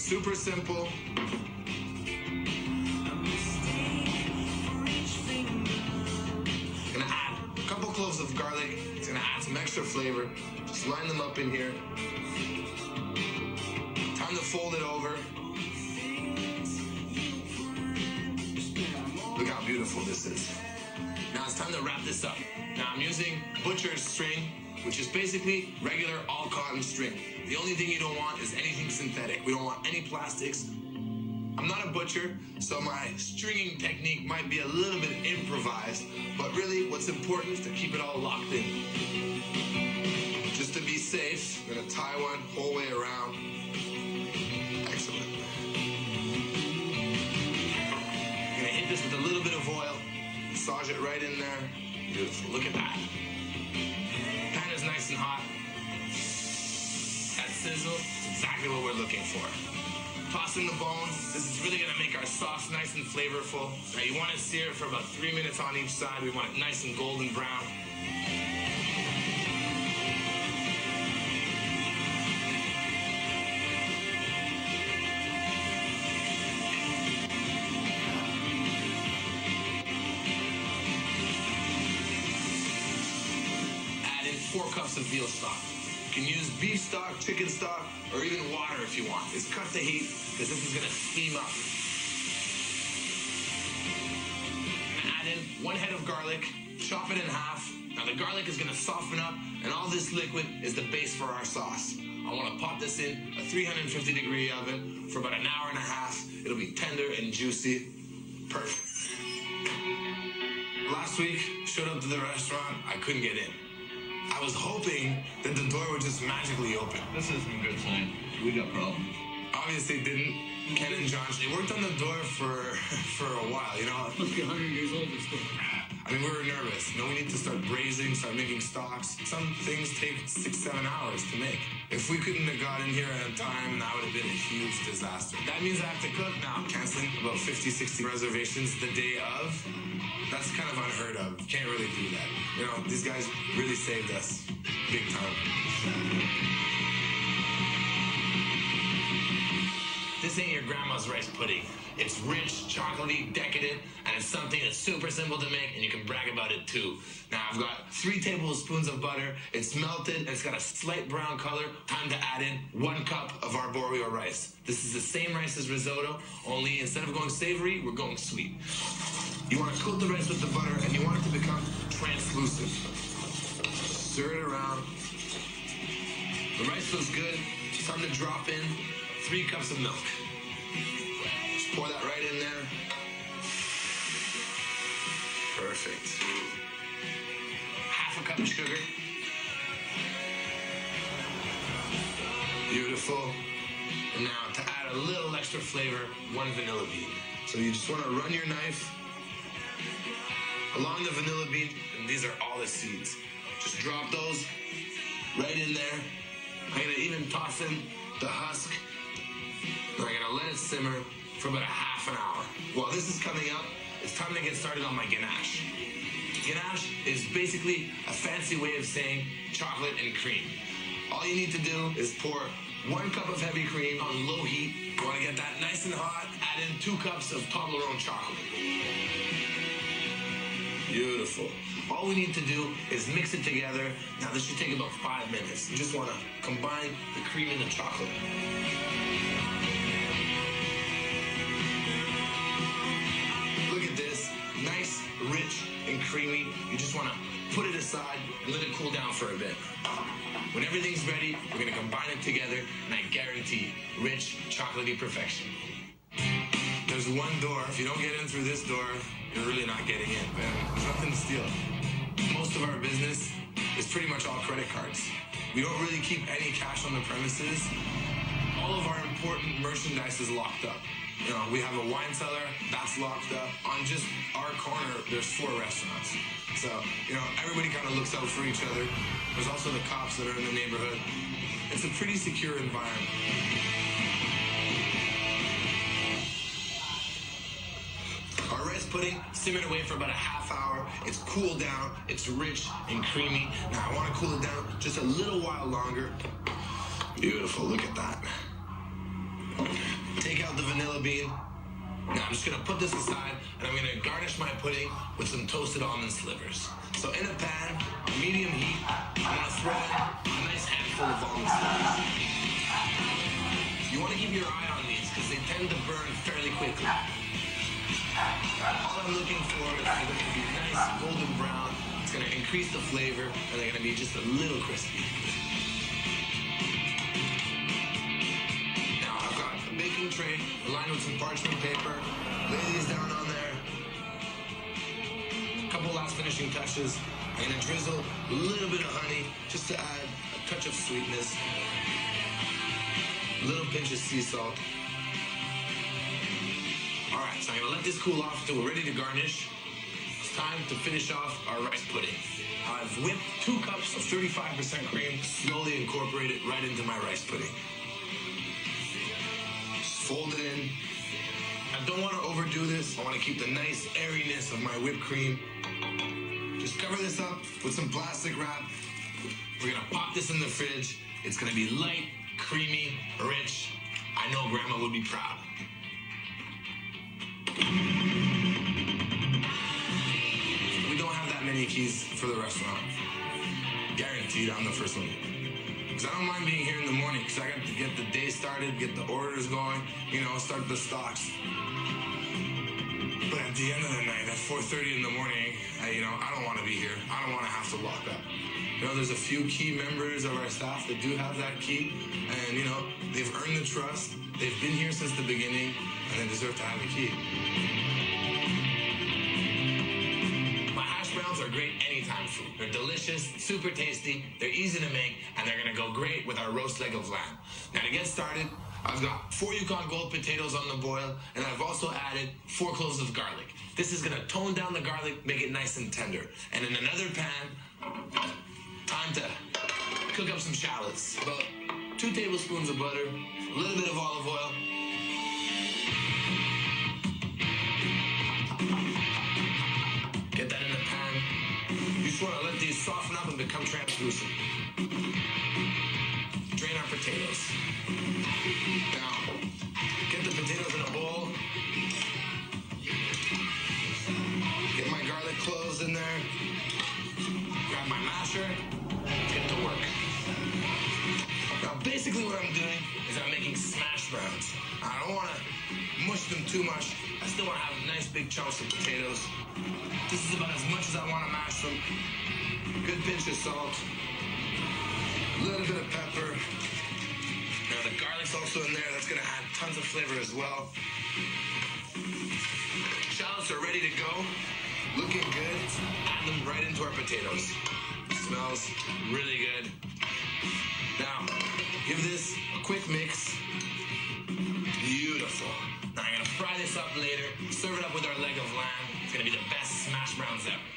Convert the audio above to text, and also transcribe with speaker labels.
Speaker 1: super simple. Gonna add a couple cloves of garlic. It's gonna add some extra flavor. Just line them up in here. Time to fold it over. Look how beautiful this is. Now it's time to wrap this up. Now I'm using butcher's string, which is basically regular all cotton string. The only thing you don't want is anything synthetic. We don't want any plastics. I'm not a butcher, so my stringing technique might be a little bit improvised, but really what's important is to keep it all locked in. Just to be safe, I'm gonna tie one whole way around. Excellent. I'm gonna hit this with a little bit of oil, massage it right in there. Beautiful, look at that. Pan is nice and hot. That sizzle is exactly what we're looking for. Toss in the bone. This is really gonna make our sauce nice and flavorful. Now you wanna sear it for about 3 minutes on each side. We want it nice and golden brown. Add in 4 cups of veal stock. You can use beef stock, chicken stock, or even water if you want. Just cut the heat, because this is gonna steam up. Add in 1 head of garlic, chop it in half. Now the garlic is gonna soften up, and all this liquid is the base for our sauce. I wanna pop this in a 350-degree oven for about an hour and a half. It'll be tender and juicy. Perfect. Last week, showed up to the restaurant, I couldn't get in. I was hoping that the door would just magically open.
Speaker 2: This isn't a good sign. We got problems.
Speaker 1: Obviously it didn't. Ken and John, they worked on the door for a while, you know?
Speaker 3: Must be 100 years old, this door.
Speaker 1: I mean, we were nervous. You know, we need to start braising, start making stocks. Some things take 6-7 hours to make. If we couldn't have got in here at a time, that would have been a huge disaster. That means I have to cook now. Canceling about 50-60 reservations the day of. That's kind of unheard of. You can't really do that. You know, these guys really saved us big time. This ain't your grandma's rice pudding. It's rich, chocolatey, decadent, and it's something that's super simple to make, and you can brag about it too. Now I've got 3 tablespoons of butter. It's melted, and it's got a slight brown color. Time to add in 1 cup of arborio rice. This is the same rice as risotto, only instead of going savory, we're going sweet. You want to coat the rice with the butter, and you want it to become translucent. Stir it around. The rice looks good. It's time to drop in 3 cups of milk. Just pour that right in there. Perfect. Half a cup of sugar. Beautiful. And now to add a little extra flavor, 1 vanilla bean. So you just want to run your knife along the vanilla bean, and these are all the seeds. Just drop those right in there. I'm gonna even toss in the husk. And I'm gonna let it simmer for about a half an hour. While this is coming up, it's time to get started on my ganache. Ganache is basically a fancy way of saying chocolate and cream. All you need to do is pour 1 cup of heavy cream on low heat. You wanna get that nice and hot. Add in 2 cups of Toblerone chocolate. Beautiful. All we need to do is mix it together. Now this should take about 5 minutes. You just want to combine the cream and the chocolate. Look at this. Nice, rich, and creamy. You just want to put it aside and let it cool down for a bit. When everything's ready, we're going to combine it together, and I guarantee rich, chocolatey perfection. There's 1 door. If you don't get in through this door, you're really not getting in. There's nothing to steal. Most of our business is pretty much all credit cards. We don't really keep any cash on the premises. All of our important merchandise is locked up. You know, we have a wine cellar, that's locked up. On just our corner, there's 4 restaurants. So, you know, everybody kind of looks out for each other. There's also the cops that are in the neighborhood. It's a pretty secure environment. Our rice pudding simmered away for about a half hour. It's cooled down, it's rich and creamy. Now I want to cool it down just a little while longer. Beautiful, look at that. Take out the vanilla bean. Now I'm just gonna put this aside and I'm gonna garnish my pudding with some toasted almond slivers. So in a pan, medium heat, I'm gonna throw in a nice handful of almond slivers. You wanna keep your eye on these because they tend to burn fairly quickly. All I'm looking for is for them to be nice golden brown. It's gonna increase the flavor and they're gonna be just a little crispy. Baking tray lined with some parchment paper. Lay these down on there. A couple last finishing touches. I'm gonna drizzle a little bit of honey just to add a touch of sweetness. A little pinch of sea salt. All right, so I'm gonna let this cool off until we're ready to garnish. It's time to finish off our rice pudding. I've whipped 2 cups of 35% cream, slowly incorporate it right into my rice pudding. Fold it in. I don't want to overdo this. I want to keep the nice airiness of my whipped cream. Just cover this up with some plastic wrap. We're going to pop this in the fridge. It's going to be light, creamy, rich. I know Grandma would be proud. We don't have that many keys for the restaurant. Guaranteed I'm the first one. Because I don't mind being here in the morning because I got to get the day started, get the orders going, start the stocks. But at the end of the night, at 4:30 in the morning, I don't want to be here. I don't want to have to lock up. There's a few key members of our staff that do have that key. And, they've earned the trust. They've been here since the beginning, and they deserve to have a key. Browns are great anytime food. They're delicious, super tasty, they're easy to make, and they're gonna go great with our roast leg of lamb. Now to get started, I've got 4 Yukon Gold potatoes on the boil, and I've also added 4 cloves of garlic. This is gonna tone down the garlic, make it nice and tender. And in another pan, time to cook up some shallots. About 2 tablespoons of butter, a little bit of olive oil, get that in the pan. You just want to let these soften up and become translucent. Drain our potatoes. Now, get the potatoes in a bowl. Get my garlic cloves in there. Grab my masher. Get to work. Now, basically what I'm doing is I'm making smash browns. I don't want to mush them too much. I still want to have nice big chunks of potatoes. This is about as much as I want to mash them. Good pinch of salt. A little bit of pepper. Now the garlic's also in there. That's going to add tons of flavor as well. Shallots are ready to go. Looking good. Add them right into our potatoes. Smells really good. Now, give this a quick mix. Beautiful. Now I'm gonna fry this up later, serve it up with our leg of lamb. It's gonna be the best smash browns ever.